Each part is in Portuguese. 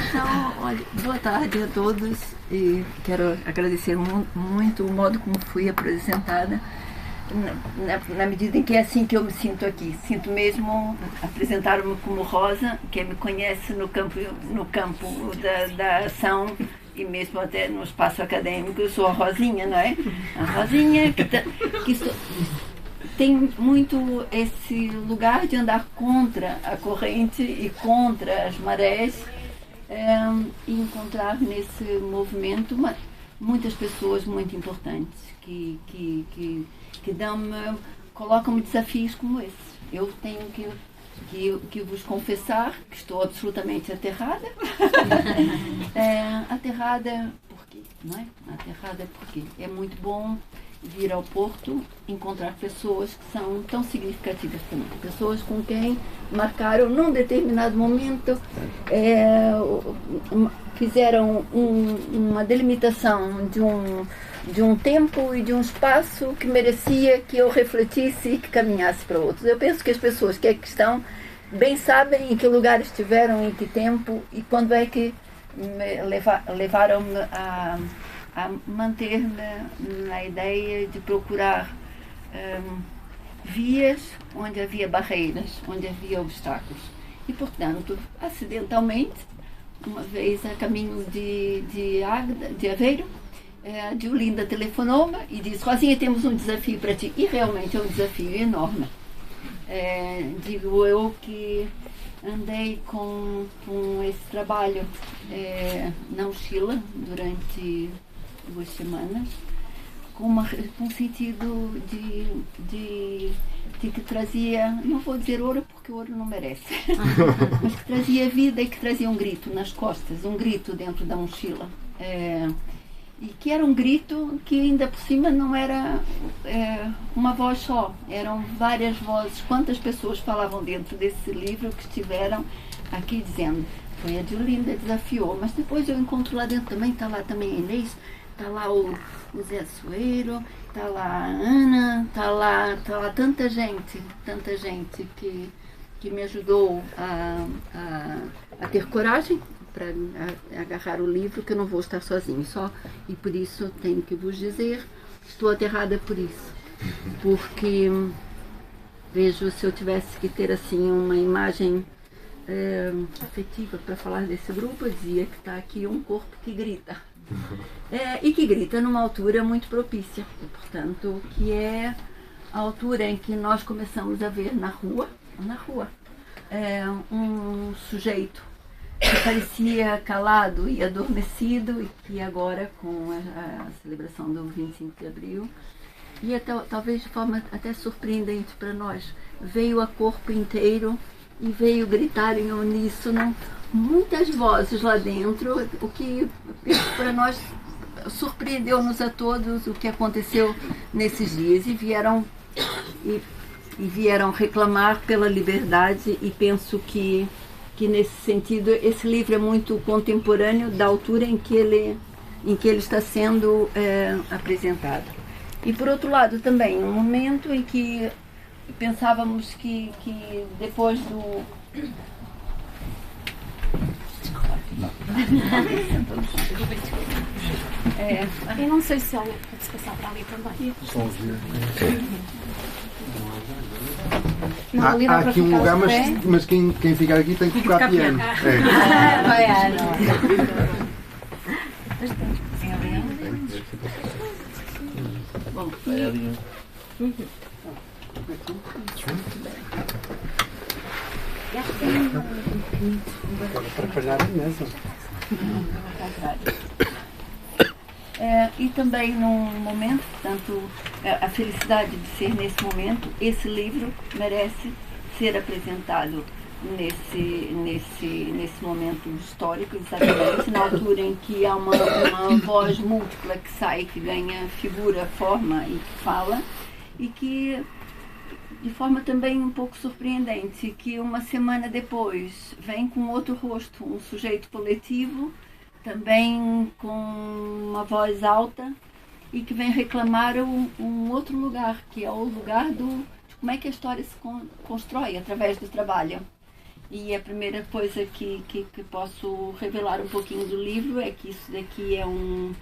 Então, olha, boa tarde a todos e quero agradecer muito o modo como fui apresentada, na medida em que é assim que eu me sinto aqui. Sinto mesmo apresentar-me como Rosa, quem me conhece no campo da ação e mesmo até no espaço acadêmico, eu sou a Rosinha, não é? A Rosinha que tem muito esse lugar de andar contra a corrente e contra as marés, e encontrar nesse movimento muitas pessoas muito importantes que colocam-me desafios como esse. Eu tenho que vos confessar que estou absolutamente aterrada. Aterrada por quê? Não é? Aterrada porque é muito bom vir ao Porto, encontrar pessoas que são tão significativas para mim, pessoas com quem marcaram num determinado momento, fizeram uma delimitação de um tempo e de um espaço que merecia que eu refletisse e que caminhasse para outros. Eu penso que as pessoas que aqui estão bem sabem em que lugar estiveram, em que tempo e quando é que levaram-me a manter-me na ideia de procurar vias onde havia barreiras, onde havia obstáculos. E, portanto, acidentalmente, uma vez a caminho de Aveiro, a Diolinda telefonou-me e disse: Rosinha, temos um desafio para ti. E realmente é um desafio enorme. Digo eu que andei com esse trabalho na mochila durante 2 semanas, com um sentido de que trazia, não vou dizer ouro porque o ouro não merece, mas que trazia vida e que trazia um grito nas costas, um grito dentro da mochila. E que era um grito que ainda por cima não era uma voz só, eram várias vozes. Quantas pessoas falavam dentro desse livro que estiveram aqui dizendo, foi a Diolinda desafiou, mas depois eu encontro lá dentro também, está lá também a Inês, está lá o Zé Soeiro, está lá a Ana, está lá tanta gente que me ajudou a ter coragem para agarrar o livro, que eu não vou estar sozinho só, e por isso tenho que vos dizer, estou aterrada por isso, porque vejo, se eu tivesse que ter assim uma imagem afetiva para falar desse grupo, eu dizia que está aqui um corpo que grita, e que grita numa altura muito propícia, e, portanto, que é a altura em que nós começamos a ver na rua, um sujeito que parecia calado e adormecido e que agora, com a celebração do 25 de Abril, e talvez de forma até surpreendente para nós, veio a corpo inteiro e veio gritar em uníssono muitas vozes lá dentro, o que para nós surpreendeu-nos a todos o que aconteceu nesses dias, e vieram reclamar pela liberdade, e penso que nesse sentido esse livro é muito contemporâneo da altura em que ele está sendo apresentado. E por outro lado também um momento em que pensávamos que depois do eu não sei se ele pode se passar para ali também. Não, há aqui um lugar, mas quem ficar aqui tem que tocar piano. Bom, pode atrapalhar a mesa. E também num momento, portanto, a felicidade de ser nesse momento, esse livro merece ser apresentado nesse momento histórico, exatamente na altura em que há uma voz múltipla que sai, que ganha figura, forma e que fala, e que de forma também um pouco surpreendente, que uma semana depois vem com outro rosto, um sujeito coletivo, também com uma voz alta, e que vem reclamar um outro lugar, que é o lugar de como é que a história se constrói através do trabalho. E a primeira coisa que posso revelar um pouquinho do livro é que isso daqui é um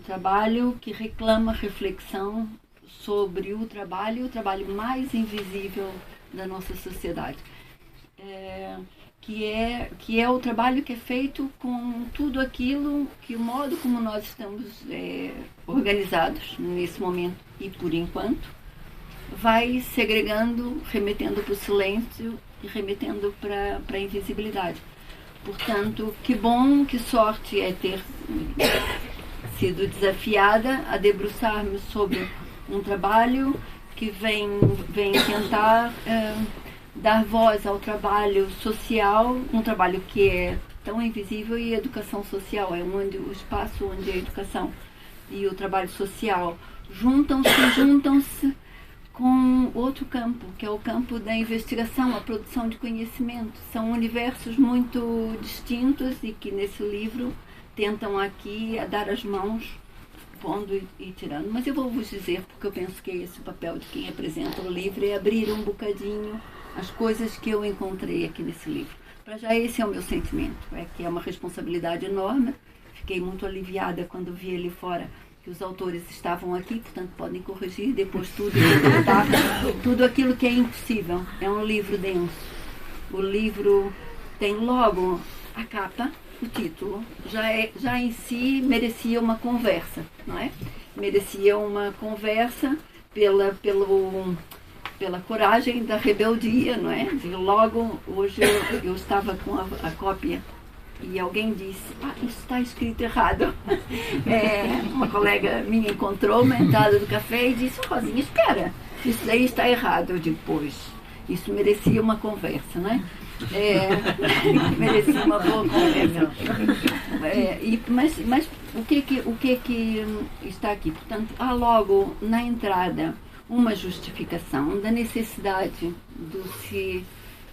trabalho que reclama reflexão sobre o trabalho mais invisível da nossa sociedade. Que é o trabalho que é feito com tudo aquilo, que o modo como nós estamos organizados nesse momento e por enquanto, vai segregando, remetendo para o silêncio e remetendo para a invisibilidade. Portanto, que bom, que sorte é ter sido desafiada a debruçar-me sobre um trabalho que vem tentar dar voz ao trabalho social, um trabalho que é tão invisível, e a educação social é o espaço onde a educação e o trabalho social juntam-se com outro campo, que é o campo da investigação, a produção de conhecimento. São universos muito distintos e que nesse livro tentam aqui a dar as mãos, pondo e tirando. Mas eu vou vos dizer, porque eu penso que é esse o papel de quem apresenta o livro, é abrir um bocadinho as coisas que eu encontrei aqui nesse livro. Para já esse é o meu sentimento, é que é uma responsabilidade enorme. Fiquei muito aliviada quando vi ali fora que os autores estavam aqui, portanto podem corrigir depois tudo e voltar tudo aquilo que é impossível. É um livro denso. O livro tem logo a capa, o título, já em si merecia uma conversa, não é? Merecia uma conversa pela coragem da rebeldia, não é? E logo, hoje eu estava com a cópia e alguém disse, isso está escrito errado. Uma colega minha encontrou na entrada do café e disse, Rosinha, espera, isso daí está errado. Eu digo, pois, isso merecia uma conversa, não é? Merecia uma boa conversa. Mas o que está aqui? Portanto, há logo na entrada uma justificação da necessidade do que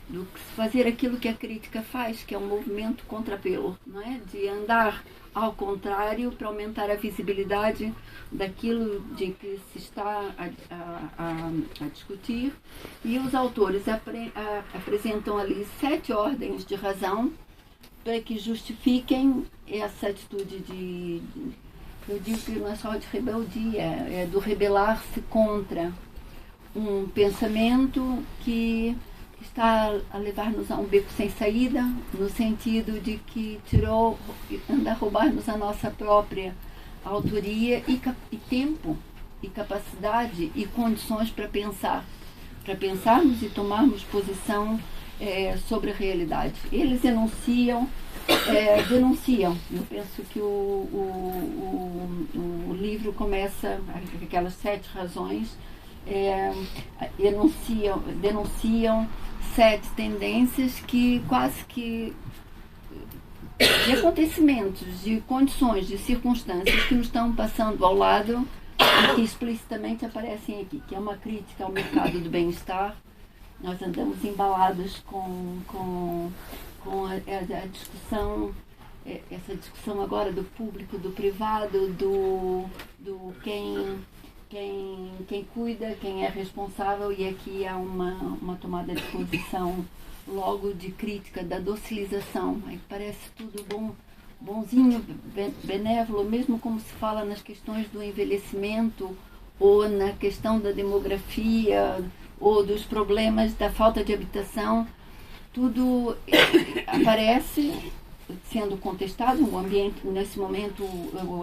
se fazer aquilo que a crítica faz, que é um movimento contrapelo, não é? De andar ao contrário para aumentar a visibilidade daquilo de que se está a discutir. E os autores apresentam ali 7 ordens de razão para que justifiquem essa atitude eu digo que não é só de rebeldia, é do rebelar-se contra um pensamento que está a levar-nos a um beco sem saída, no sentido de que anda a roubar-nos a nossa própria autoria e tempo, e capacidade e condições para pensarmos e tomarmos posição sobre a realidade. Eles denunciam. Eu penso que o livro começa com aquelas 7 razões, denunciam 7 tendências que quase que de acontecimentos, de condições, de circunstâncias que nos estão passando ao lado e que explicitamente aparecem aqui, que é uma crítica ao mercado do bem-estar. Nós andamos embalados com a discussão, essa discussão agora do público, do privado, do quem cuida, quem é responsável, e aqui há uma tomada de posição logo de crítica da docilização. Aí parece tudo bonzinho, benévolo, mesmo como se fala nas questões do envelhecimento ou na questão da demografia ou dos problemas da falta de habitação. Tudo aparece sendo contestado, o ambiente, nesse momento,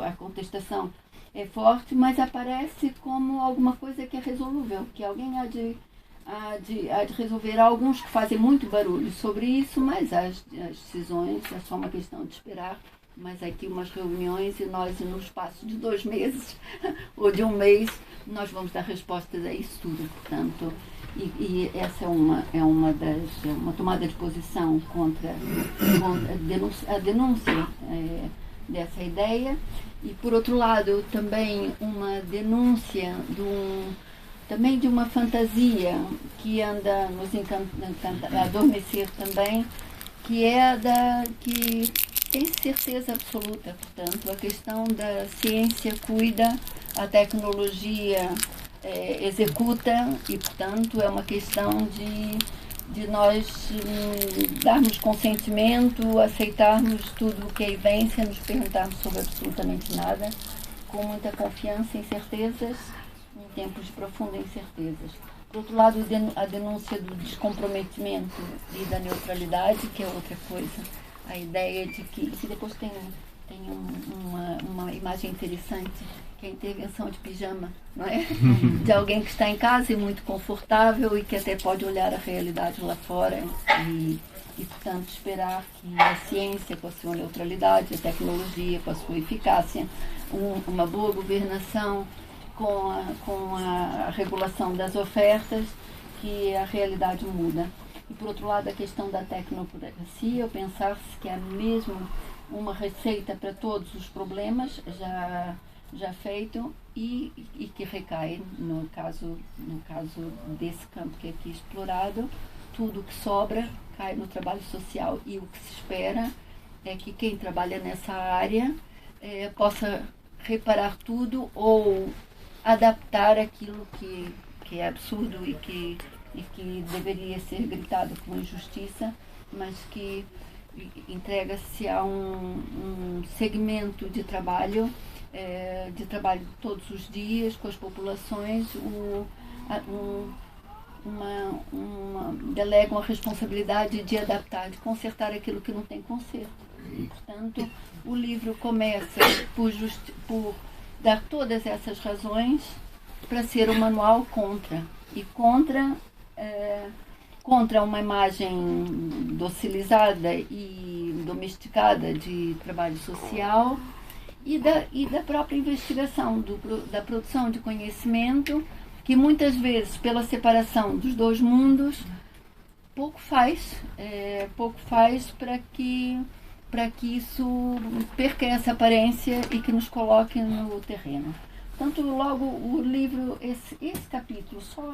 a contestação é forte, mas aparece como alguma coisa que é resolúvel, que alguém há de resolver. Há alguns que fazem muito barulho sobre isso, mas as decisões é só uma questão de esperar. Mas aqui umas reuniões e nós, no espaço de 2 meses ou de 1 mês, nós vamos dar respostas a isso tudo, portanto. E essa é uma tomada de posição contra a denúncia dessa ideia. E, por outro lado, também uma denúncia também de uma fantasia que anda nos a adormecer também, que é que tem certeza absoluta, portanto, a questão da ciência cuida, a tecnologia executa, e, portanto, é uma questão de nós darmos consentimento, aceitarmos tudo o que aí vem, sem nos perguntarmos sobre absolutamente nada, com muita confiança e certezas, em tempos de profunda incertezas. Por outro lado, a denúncia do descomprometimento e da neutralidade, que é outra coisa. A ideia de que depois tem uma imagem interessante, que é a intervenção de pijama, não é? De alguém que está em casa e muito confortável e que até pode olhar a realidade lá fora e portanto, esperar que a ciência, com a sua neutralidade, a tecnologia, com a sua eficácia, uma boa governação, com a regulação das ofertas, que a realidade muda. E, por outro lado, a questão da tecnocracia, eu pensar-se que é mesmo uma receita para todos os problemas já feito e que recai, no caso desse campo que é aqui explorado, tudo o que sobra cai no trabalho social. E o que se espera é que quem trabalha nessa área possa reparar tudo ou adaptar aquilo que é absurdo e que deveria ser gritado como injustiça, mas que entrega-se a um segmento de trabalho todos os dias com as populações, delega uma responsabilidade de adaptar, de consertar aquilo que não tem conserto. E, portanto, o livro começa por dar todas essas razões para ser um manual contra uma imagem docilizada e domesticada de trabalho social e da própria investigação, da produção de conhecimento, que muitas vezes, pela separação dos dois mundos, pouco faz para que isso perca essa aparência e que nos coloque no terreno. Portanto, logo o livro, esse capítulo, só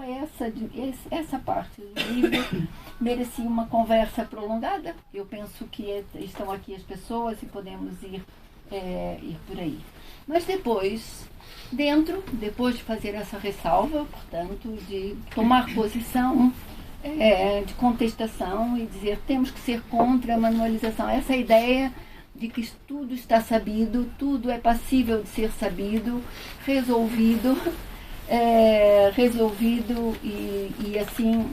essa parte do livro merecia uma conversa prolongada. Eu penso que estão aqui as pessoas e podemos ir por aí. Mas depois de fazer essa ressalva, portanto, de tomar posição, de contestação e dizer temos que ser contra a manualização, essa ideia de que tudo está sabido, tudo é passível de ser sabido, resolvido e assim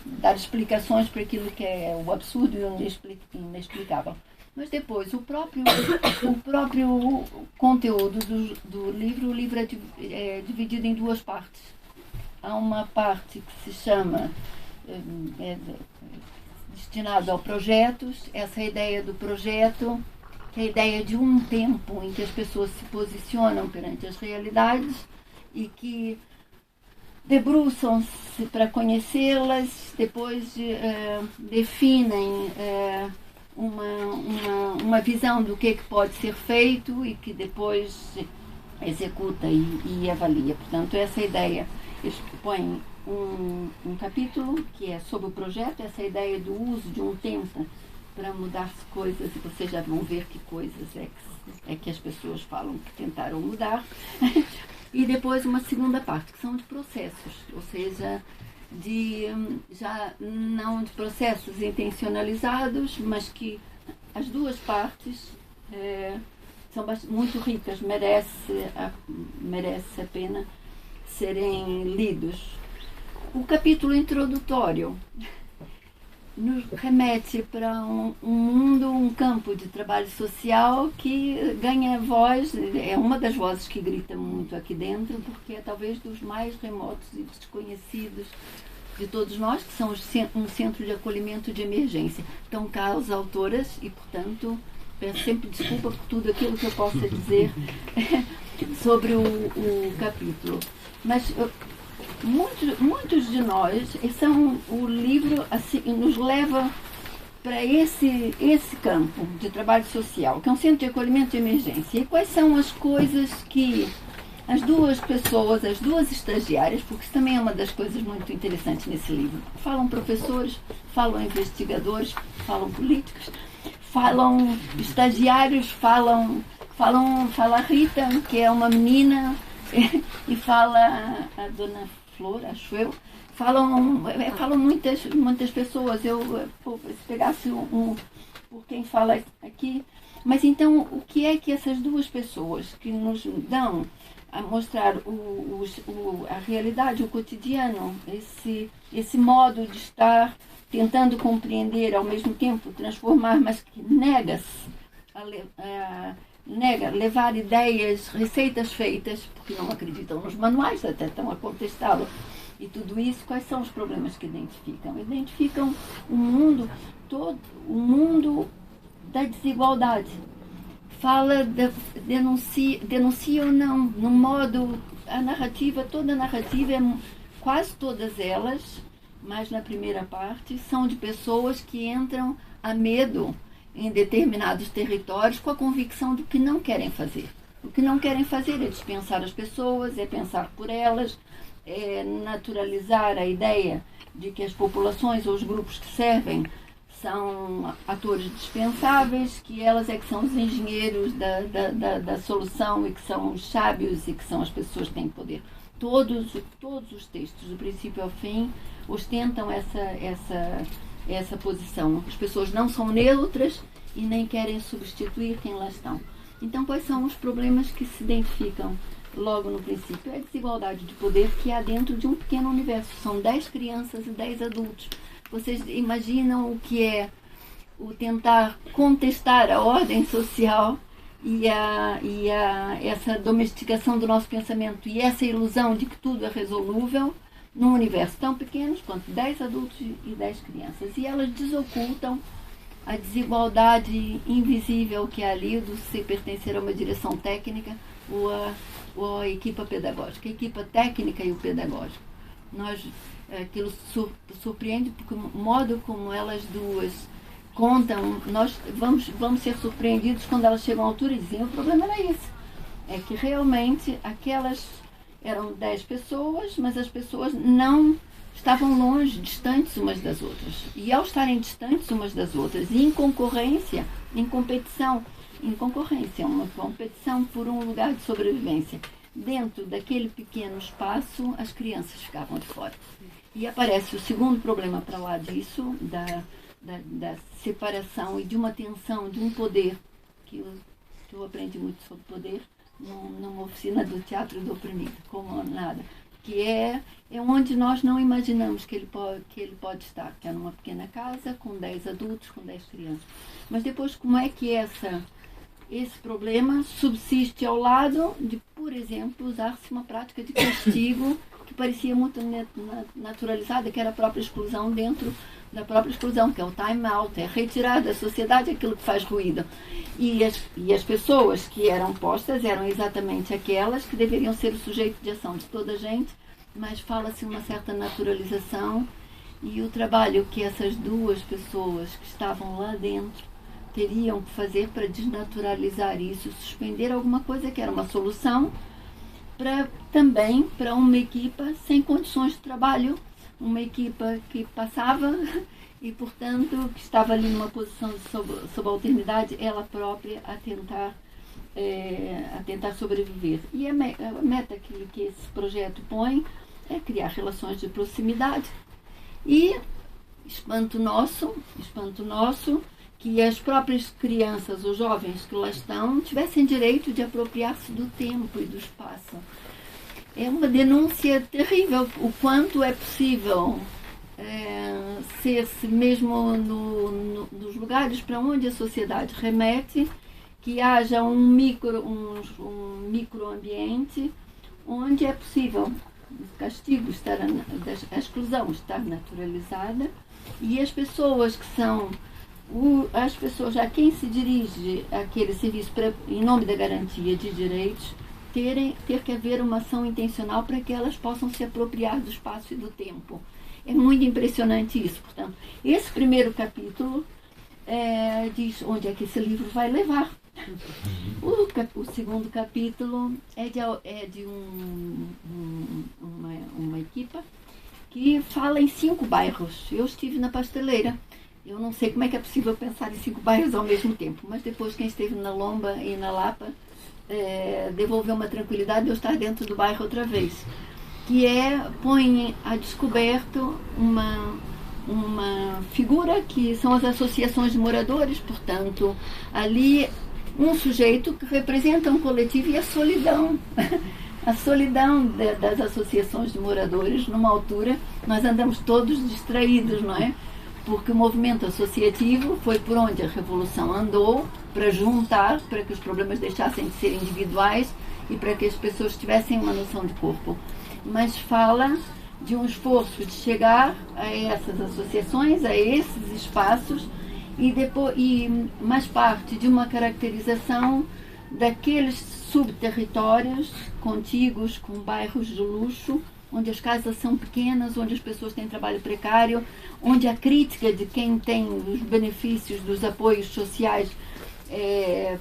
dar explicações para aquilo que é o absurdo e o inexplicável. Mas depois, o próprio conteúdo do livro, o livro é dividido em duas partes. Há uma parte que se chama destinado a projetos, essa ideia do projeto, que é a ideia de um tempo em que as pessoas se posicionam perante as realidades e que debruçam-se para conhecê-las, depois definem uma visão do que pode ser feito e que depois executa e avalia. Portanto, essa ideia expõe um capítulo que é sobre o projeto, essa ideia do uso de um tempo para mudar-se coisas, e vocês já vão ver que coisas é que as pessoas falam que tentaram mudar. E depois uma segunda parte, que são de processos, ou seja, já não de processos intencionalizados, mas que as duas partes são muito ricas, merece a pena serem lidos. O capítulo introdutório nos remete para um mundo, um campo de trabalho social que ganha voz, é uma das vozes que grita muito aqui dentro, porque é talvez dos mais remotos e desconhecidos de todos nós, que são um centro de acolhimento de emergência. Estão cá as autoras e, portanto, peço sempre desculpa por tudo aquilo que eu possa dizer sobre o capítulo. Mas muitos de nós, o livro assim, nos leva para esse campo de trabalho social, que é um centro de acolhimento de emergência. E quais são as coisas que as duas pessoas, as duas estagiárias, porque isso também é uma das coisas muito interessantes nesse livro, falam professores, falam investigadores, falam políticos, falam estagiários, fala a Rita, que é uma menina, e fala a dona Flor, acho eu, falam muitas pessoas. Se pegasse por quem fala aqui. Mas então, o que é que essas duas pessoas que nos dão a mostrar a realidade, o cotidiano, esse modo de estar tentando compreender, ao mesmo tempo transformar, mas que nega levar ideias, receitas feitas, porque não acreditam nos manuais, até estão a contestá-lo. E tudo isso, quais são os problemas que identificam? Identificam o mundo todo, o mundo da desigualdade. Denuncia ou não, no modo, toda a narrativa, quase todas elas, mas na primeira parte, são de pessoas que entram a medo em determinados territórios com a convicção do que não querem fazer. O que não querem fazer é dispensar as pessoas, é pensar por elas, é naturalizar a ideia de que as populações ou os grupos que servem são atores dispensáveis, que elas é que são os engenheiros da solução e que são os sábios e que são as pessoas que têm poder. Todos os textos, do princípio ao fim, ostentam essa posição. As pessoas não são neutras e nem querem substituir quem lá estão. Então, quais são os problemas que se identificam logo no princípio? É a desigualdade de poder que há dentro de um pequeno universo. São 10 crianças e 10 adultos. Vocês imaginam o que é o tentar contestar a ordem social e essa domesticação do nosso pensamento e essa ilusão de que tudo é resolúvel num universo tão pequeno quanto 10 adultos e 10 crianças. E elas desocultam a desigualdade invisível que há ali do se pertencer a uma direção técnica ou a equipa pedagógica, a equipa técnica e o pedagógico. Aquilo surpreende porque o modo como elas duas contam, nós vamos ser surpreendidos quando elas chegam à altura e dizem: o problema era esse, é que realmente aquelas eram 10 pessoas, mas as pessoas não estavam longe, distantes umas das outras. E ao estarem distantes umas das outras, e em concorrência, em concorrência, uma competição por um lugar de sobrevivência, dentro daquele pequeno espaço, as crianças ficavam de fora. E aparece o segundo problema para lá disso, da separação e de uma tensão, de um poder, que eu aprendi muito sobre poder numa oficina do teatro do oprimido, como nada, que é onde nós não imaginamos que ele pode estar, que é numa pequena casa, com 10 adultos, com 10 crianças. Mas depois, como é que esse problema subsiste ao lado de, por exemplo, usar-se uma prática de castigo que parecia muito naturalizada, que era a própria exclusão dentro da própria exclusão, que é o time out, é retirar da sociedade aquilo que faz ruído. E as pessoas que eram postas eram exatamente aquelas que deveriam ser o sujeito de ação de toda a gente, mas fala-se uma certa naturalização, e o trabalho que essas duas pessoas que estavam lá dentro teriam que fazer para desnaturalizar isso, suspender alguma coisa que era uma solução também para uma equipa sem condições de trabalho, uma equipa que passava e, portanto, que estava ali numa posição de subalternidade, ela própria a tentar sobreviver. E a meta que esse projeto põe é criar relações de proximidade e espanto nosso, que as próprias crianças ou jovens que lá estão tivessem direito de apropriar-se do tempo e do espaço. É uma denúncia terrível, o quanto é possível ser-se mesmo nos lugares para onde a sociedade remete, que haja um microambiente onde é possível o castigo, a exclusão estar naturalizada, e as pessoas que são as pessoas a quem se dirige aquele serviço em nome da garantia de direitos ter que haver uma ação intencional para que elas possam se apropriar do espaço e do tempo. É muito impressionante isso. Portanto, esse primeiro capítulo diz onde é que esse livro vai levar. O segundo capítulo é de uma equipa que fala em 5 bairros. Eu estive na Pasteleira. Eu não sei como é que é possível pensar em 5 bairros ao mesmo tempo, mas depois quem esteve na Lomba e na Lapa devolveu uma tranquilidade de eu estar dentro do bairro outra vez. que põe a descoberto uma figura que são as associações de moradores, portanto, ali um sujeito que representa um coletivo e a solidão. A solidão das associações de moradores, numa altura, nós andamos todos distraídos, não é? Porque o movimento associativo foi por onde a Revolução andou, para juntar, para que os problemas deixassem de ser individuais e para que as pessoas tivessem uma noção de corpo. Mas fala de um esforço de chegar a essas associações, a esses espaços, e mais parte de uma caracterização daqueles subterritórios contíguos com bairros de luxo, onde as casas são pequenas, onde as pessoas têm trabalho precário, onde a crítica de quem tem os benefícios dos apoios sociais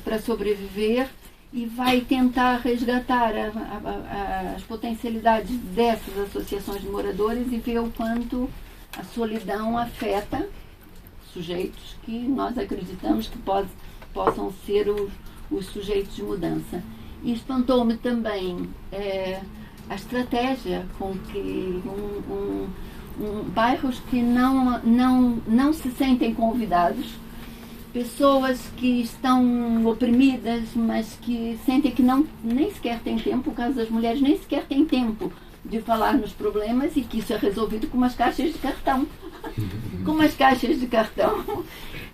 para sobreviver, e vai tentar resgatar as potencialidades dessas associações de moradores e ver o quanto a solidão afeta sujeitos que nós acreditamos que possam ser os sujeitos de mudança. E espantou-me também a estratégia com que bairros que não se sentem convidados, pessoas que estão oprimidas, mas que sentem que nem sequer têm tempo, o caso das mulheres nem sequer tem tempo de falar nos problemas, e que isso é resolvido com umas caixas de cartão. Com umas caixas de cartão,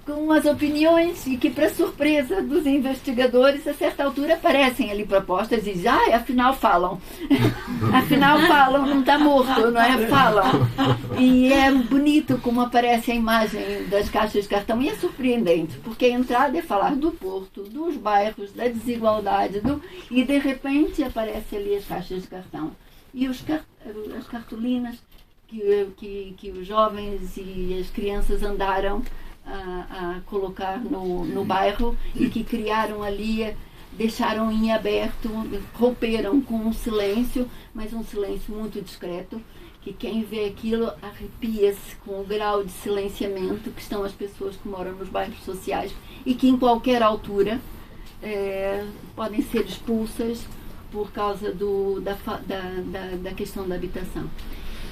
com umas opiniões, e que, para surpresa dos investigadores, a certa altura aparecem ali propostas e dizem, afinal falam. Afinal falam, não está morto, não é? Falam. E é bonito como aparece a imagem das caixas de cartão, e é surpreendente, porque a entrada é falar do porto, dos bairros, da desigualdade, e de repente aparece ali as caixas de cartão. E as cartolinas que os jovens e as crianças andaram a colocar no bairro, e que criaram ali, deixaram em aberto, romperam com um silêncio, mas um silêncio muito discreto, que quem vê aquilo arrepia-se com o grau de silenciamento que estão as pessoas que moram nos bairros sociais, e que em qualquer altura podem ser expulsas por causa da questão da habitação.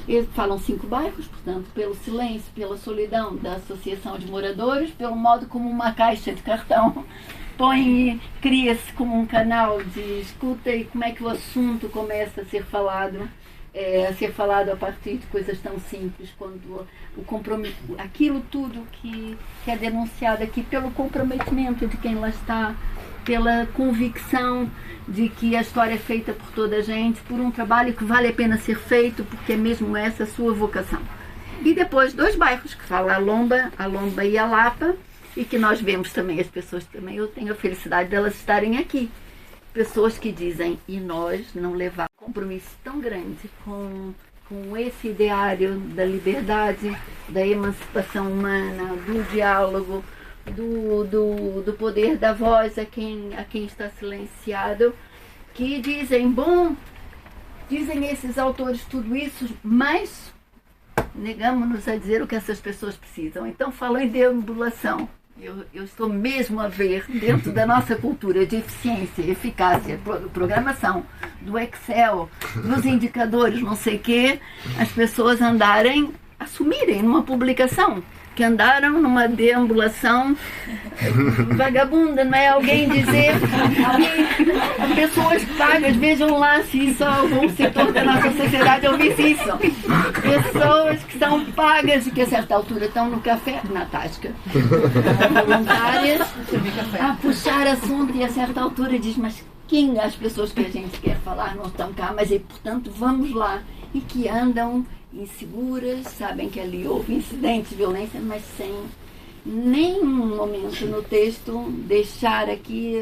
Eles falam 5 bairros, portanto, pelo silêncio, pela solidão da associação de moradores, pelo modo como uma caixa de cartão cria-se como um canal de escuta, e como é que o assunto começa a ser falado a partir de coisas tão simples, quando o compromisso, aquilo tudo que é denunciado aqui pelo comprometimento de quem lá está, pela convicção de que a história é feita por toda a gente, por um trabalho que vale a pena ser feito, porque é mesmo essa a sua vocação. E depois 2 bairros, que falam a Lomba e a Lapa, e que nós vemos também, as pessoas também, eu tenho a felicidade delas estarem aqui. Pessoas que dizem, e nós não levar um compromisso tão grande com esse ideário da liberdade, da emancipação humana, do diálogo, do poder da voz a quem está silenciado, que dizem, dizem esses autores tudo isso, mas negamos-nos a dizer o que essas pessoas precisam. Então falam em deambulação. Eu estou mesmo a ver, dentro da nossa cultura de eficiência, eficácia, programação, do Excel, dos indicadores, não sei o quê, as pessoas assumirem numa publicação que andaram numa deambulação vagabunda, não é? Alguém dizer que pessoas pagas, vejam lá se isso algum setor da nossa sociedade ouvisse isso. Pessoas que são pagas e que a certa altura estão no café, na tasca, voluntárias, a puxar assunto, e a certa altura diz, mas quem as pessoas que a gente quer falar não estão cá, mas portanto vamos lá, e que andam inseguras, sabem que ali houve incidentes de violência, mas sem nenhum momento no texto deixar aqui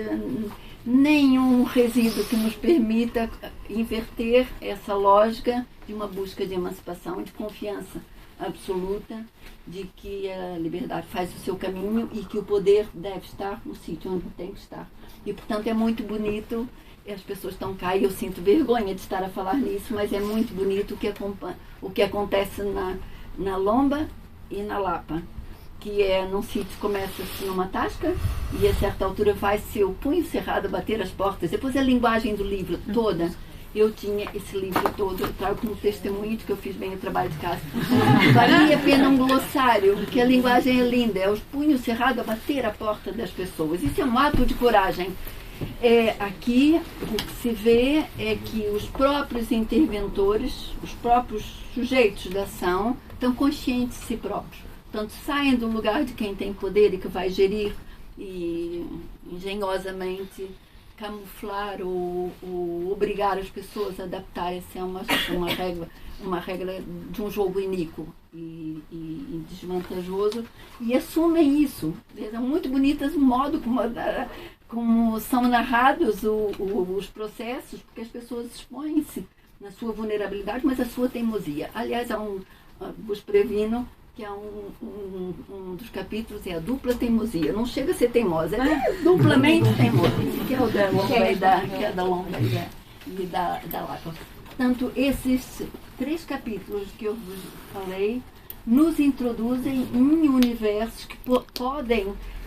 nenhum resíduo que nos permita inverter essa lógica de uma busca de emancipação, de confiança absoluta de que a liberdade faz o seu caminho e que o poder deve estar no sítio onde tem que estar. E, portanto, é muito bonito. As pessoas estão cá e eu sinto vergonha de estar a falar nisso, mas é muito bonito o que acontece na Lomba e na Lapa, que num sítio começa-se numa tasca e a certa altura vai-se o punho cerrado bater as portas. Depois a linguagem do livro toda eu tinha esse livro todo, eu trago como testemunho de que eu fiz bem o trabalho de casa. Valia a pena um glossário, porque a linguagem é linda, é os punhos cerrados a bater a porta das pessoas. Isso é um ato de coragem. Aqui o que se vê é que os próprios interventores, os próprios sujeitos da ação, estão conscientes de si próprios. Portanto, saem do lugar de quem tem poder e que vai gerir e engenhosamente camuflar ou obrigar as pessoas a adaptarem-se a uma regra de um jogo iníquo e desvantajoso, e assumem isso. São muito bonitas o modo como são narrados os processos, porque as pessoas expõem-se na sua vulnerabilidade, mas a sua teimosia. Aliás, vos previno que é um dos capítulos, é a dupla teimosia. Não chega a ser teimosa, é duplamente teimosa, que é o da Longa e da Lapa. Portanto, esses 3 capítulos que eu vos falei nos introduzem em universos que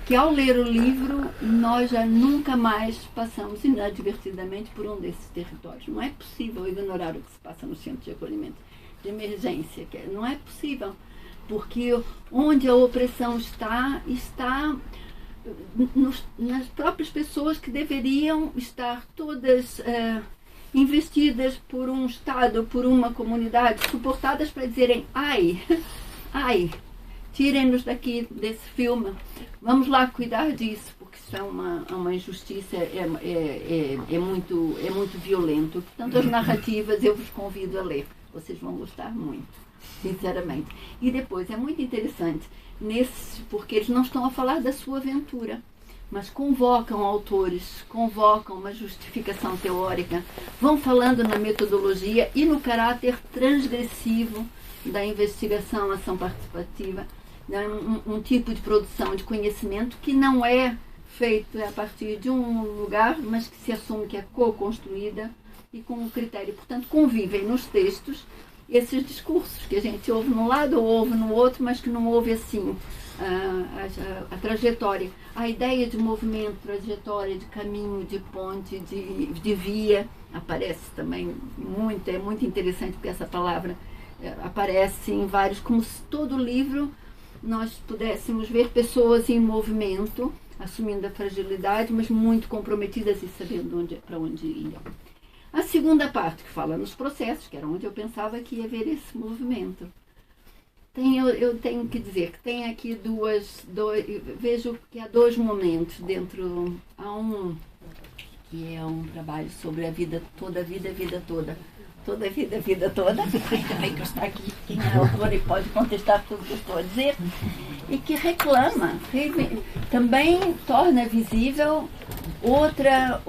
que ao ler o livro, nós já nunca mais passamos inadvertidamente por um desses territórios. Não é possível ignorar o que se passa no centro de acolhimento de emergência. Não é possível, porque onde a opressão está nas próprias pessoas que deveriam estar todas investidas por um Estado, por uma comunidade, suportadas para dizerem: ai, tirem-nos daqui desse filme, vamos lá cuidar disso, porque isso é uma injustiça, é muito violento. Portanto, as narrativas eu vos convido a ler, vocês vão gostar muito, sinceramente. E depois, é muito interessante, porque eles não estão a falar da sua aventura, mas convocam autores, convocam uma justificação teórica, vão falando na metodologia e no caráter transgressivo da investigação, ação participativa, um tipo de produção de conhecimento que não é feito a partir de um lugar, mas que se assume que é co-construída e com um critério. Portanto, convivem nos textos esses discursos que a gente ouve num lado ou ouve no outro, mas que não ouve assim a trajetória, a ideia de movimento, trajetória, de caminho, de ponte, de via, aparece também muito, é muito interessante porque essa palavra aparece em vários, como se todo o livro nós pudéssemos ver pessoas em movimento, assumindo a fragilidade, mas muito comprometidas e sabendo para onde iam. A segunda parte, que fala nos processos, que era onde eu pensava que ia haver esse movimento. Eu tenho que dizer que tem aqui vejo que há 2 momentos dentro. Há um que é um trabalho sobre a vida toda, a vida toda. Toda a vida toda, ainda bem que está aqui quem é autor e pode contestar tudo o que eu estou a dizer, e que reclama, também torna visível outra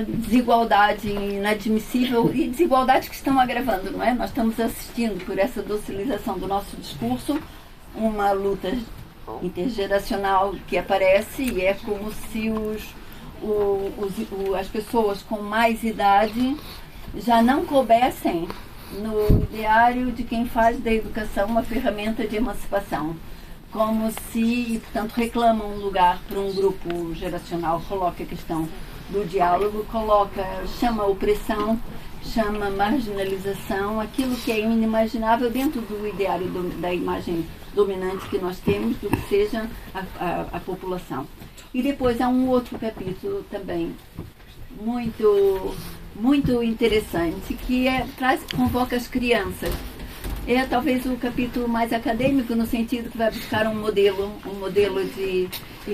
desigualdade inadmissível e desigualdades que estão agravando, não é? Nós estamos assistindo, por essa docilização do nosso discurso, uma luta intergeracional que aparece, e é como se as pessoas com mais idade já não coubessem no ideário de quem faz da educação uma ferramenta de emancipação. Como se, portanto, reclamam um lugar para um grupo geracional, coloca a questão do diálogo, chama opressão, chama marginalização, aquilo que é inimaginável dentro do ideário da imagem dominante que nós temos do que seja a população. E depois há um outro capítulo também muito interessante, que convoca as crianças. É talvez o capítulo mais acadêmico, no sentido que vai buscar um modelo e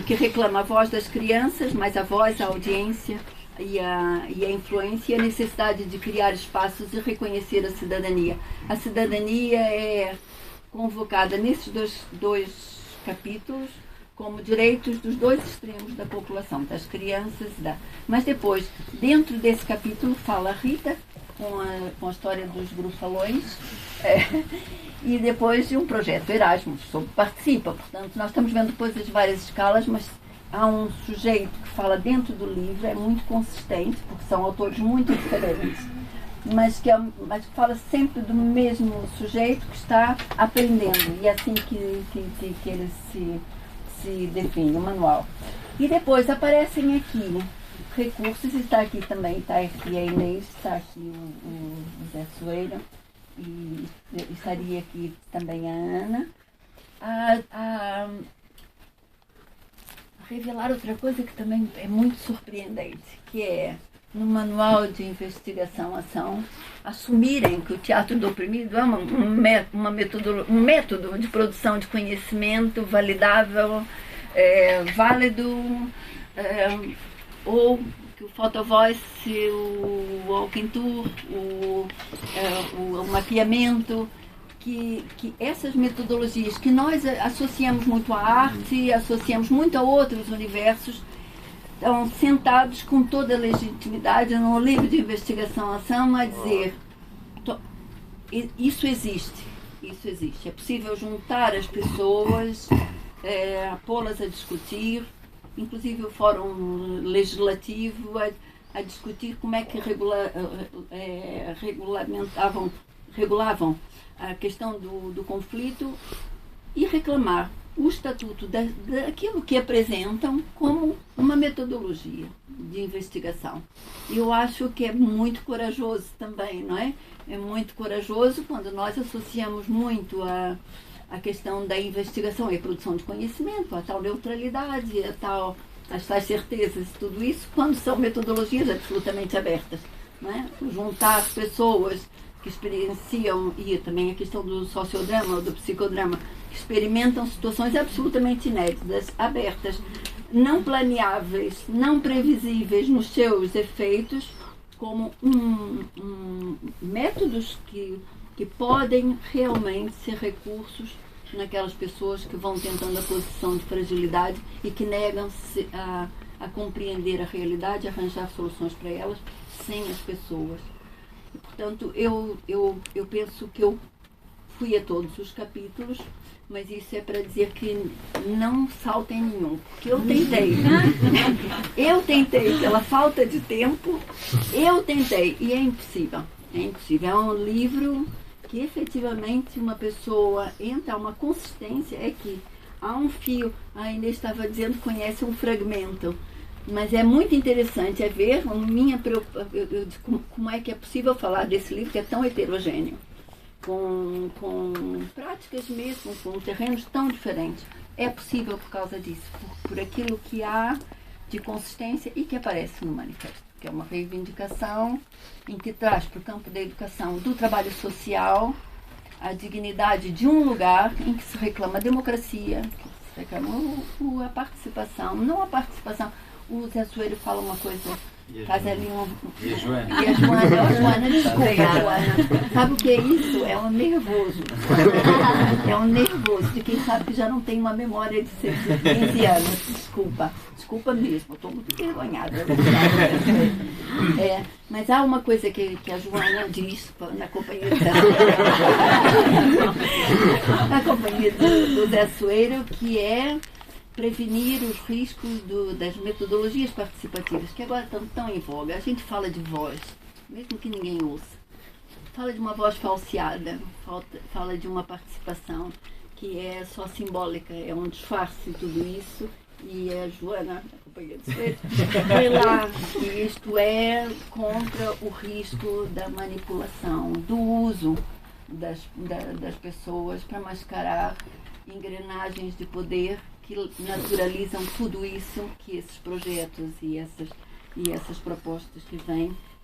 que reclama a voz das crianças, mas a voz, a audiência e a influência e a necessidade de criar espaços e reconhecer a cidadania. A cidadania é convocada nesses dois capítulos como direitos dos 2 extremos da população, das crianças Mas depois, dentro desse capítulo, fala a Rita, com a história dos grufalões, e depois de um projeto Erasmus, sobre participa. Portanto, nós estamos vendo depois as várias escalas, mas há um sujeito que fala dentro do livro, é muito consistente, porque são autores muito diferentes, mas que fala sempre do mesmo sujeito que está aprendendo, e é assim que ele se define, o manual. E depois aparecem aqui recursos. Está aqui também, está aqui a Inês, está aqui o Zé Soeiro, e estaria aqui também a Ana. A revelar outra coisa que também é muito surpreendente, que é, no Manual de Investigação-Ação, assumirem que o teatro do oprimido é um método de produção de conhecimento validável, válido, ou que o Photovoice, o Walking Tour, o mapeamento, que essas metodologias que nós associamos muito à arte, associamos muito a outros universos, estão sentados com toda a legitimidade no livro de investigação-ação a dizer: isso existe. É possível juntar as pessoas, pô-las a discutir, inclusive o Fórum Legislativo a discutir como é que regulavam a questão do conflito e reclamar o estatuto daquilo que apresentam como uma metodologia de investigação. Eu acho que é muito corajoso também, não é? É muito corajoso quando nós associamos muito a questão da investigação e a produção de conhecimento, a tal neutralidade, as tais certezas, tudo isso, quando são metodologias absolutamente abertas, não é? Juntar pessoas que experienciam, e também a questão do sociodrama ou do psicodrama, que experimentam situações absolutamente inéditas, abertas, não planeáveis, não previsíveis nos seus efeitos, como métodos que podem realmente ser recursos naquelas pessoas que vão tentando a posição de fragilidade e que negam-se a compreender a realidade, a arranjar soluções para elas sem as pessoas. E, portanto, eu penso que eu fui a todos os capítulos, mas isso é para dizer que não saltem nenhum, porque eu tentei pela falta de tempo, e é impossível. É um livro que efetivamente uma pessoa entra a uma consistência, é que há um fio, a Inês estava dizendo que conhece um fragmento, mas é muito interessante ver como é que é possível falar desse livro que é tão heterogêneo, com práticas mesmo, com terrenos tão diferentes. É possível por causa disso, por aquilo que há de consistência e que aparece no manifesto, que é uma reivindicação em que traz para o campo da educação, do trabalho social, a dignidade de um lugar em que se reclama a democracia, que se reclama a participação, não a participação. O Zé Soeiro fala uma coisa, faz ali E a Joana? E a Joana, desculpa, Joana. Sabe o que é isso? É um nervoso. É um nervoso de quem sabe que já não tem uma memória de 15 anos. Desculpa mesmo, estou muito envergonhada. Mas há uma coisa que a Joana diz na companhia do Zé Soeiro, que é prevenir os riscos das metodologias participativas, que agora estão tão em voga. A gente fala de voz, mesmo que ninguém ouça. Fala de uma voz falseada, fala de uma participação que é só simbólica, é um disfarce tudo isso. E a Joana, a companhia de Soeiro, foi lá, que isto é contra o risco da manipulação, do uso das pessoas para mascarar engrenagens de poder que naturalizam tudo isso que esses projetos e essas propostas que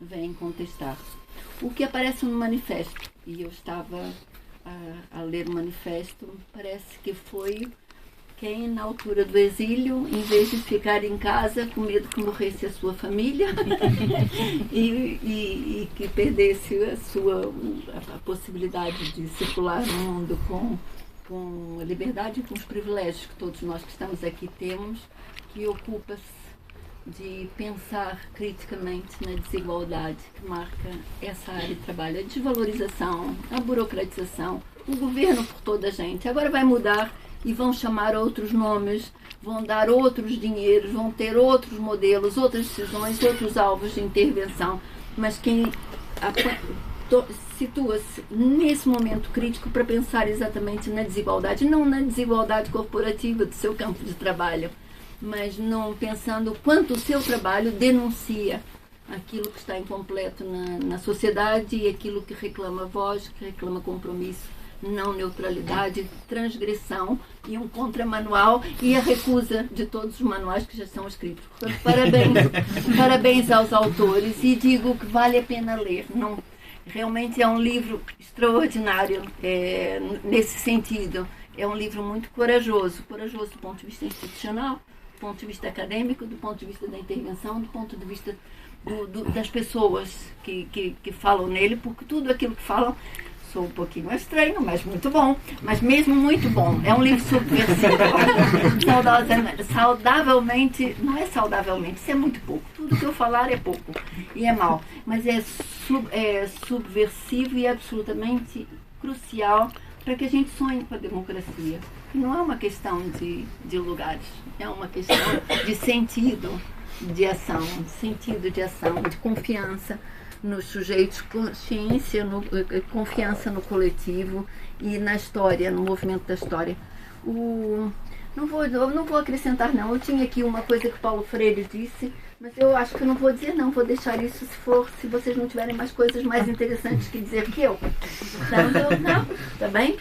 vêm contestar. O que aparece no manifesto, e eu estava a ler o manifesto, parece que foi quem, na altura do exílio, em vez de ficar em casa com medo que morresse a sua família e que perdesse a possibilidade de circular no mundo com a liberdade e com os privilégios que todos nós que estamos aqui temos, que ocupa-se de pensar criticamente na desigualdade que marca essa área de trabalho, a desvalorização, a burocratização, o governo por toda a gente. Agora vai mudar e vão chamar outros nomes, vão dar outros dinheiros, vão ter outros modelos, outras decisões, outros alvos de intervenção, mas quem situa-se nesse momento crítico para pensar exatamente na desigualdade, não na desigualdade corporativa do seu campo de trabalho, mas não pensando o quanto o seu trabalho denuncia aquilo que está incompleto na sociedade e aquilo que reclama voz, que reclama compromisso, não neutralidade, transgressão e um contramanual e a recusa de todos os manuais que já são escritos. Portanto, parabéns aos autores e digo que vale a pena ler. Não, realmente é um livro extraordinário nesse sentido. É um livro muito corajoso do ponto de vista institucional, do ponto de vista acadêmico, do ponto de vista da intervenção, do ponto de vista das pessoas que falam nele, porque tudo aquilo que falam, sou um pouquinho estranho, mas muito bom, mas mesmo muito bom. É um livro subversivo. Saudavelmente, não é saudavelmente, isso é muito pouco. Tudo que eu falar é pouco e é mal, mas é subversivo e absolutamente crucial para que a gente sonhe com a democracia. Não é uma questão de lugares, é uma questão de sentido de ação, de confiança nos sujeitos, consciência, confiança no coletivo e na história, no movimento da história. Não vou acrescentar não, eu tinha aqui uma coisa que Paulo Freire disse, mas eu acho que eu não vou dizer não, vou deixar isso se vocês não tiverem mais coisas mais interessantes que dizer que eu. Então, não, tá bem?